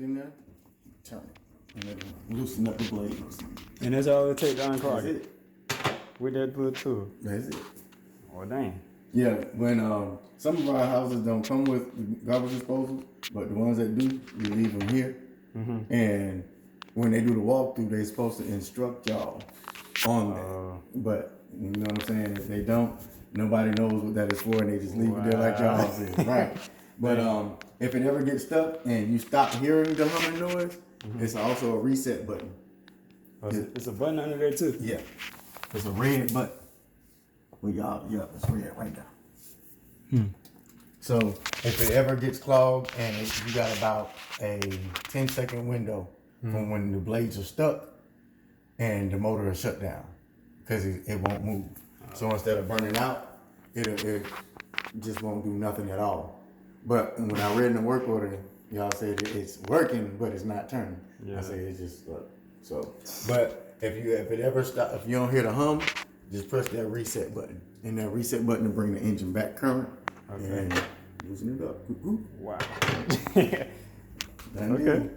in there, turn it, and then loosen up the blades. And that's all it takes to unclog That's it. it. With that Bluetooth. That's it. Oh, dang. Yeah, when some of our houses don't come with garbage disposal, but the ones that do, we leave them here. Mm-hmm. And when they do the walkthrough, they're supposed to instruct y'all on that. But you know what I'm saying? If they don't, nobody knows what that is for, and they just leave it there like y'all said, right? But if it ever gets stuck and you stop hearing the humming noise, it's also a reset button. Oh, it's a button under there too. Yeah, it's a red button. Well, y'all, yeah, it's red right now. So if it ever gets clogged and you got about a 10-second window from when the blades are stuck and the motor is shut down because it won't move. So instead of burning out, it just won't do nothing at all. But when I read in the work order, y'all said it's working, but it's not turning. Yeah. I say it's just stuck. So, but if it ever stop, if you don't hear the hum, just press that reset button, and that reset button will bring the engine back current and loosen it up. Wow. Okay.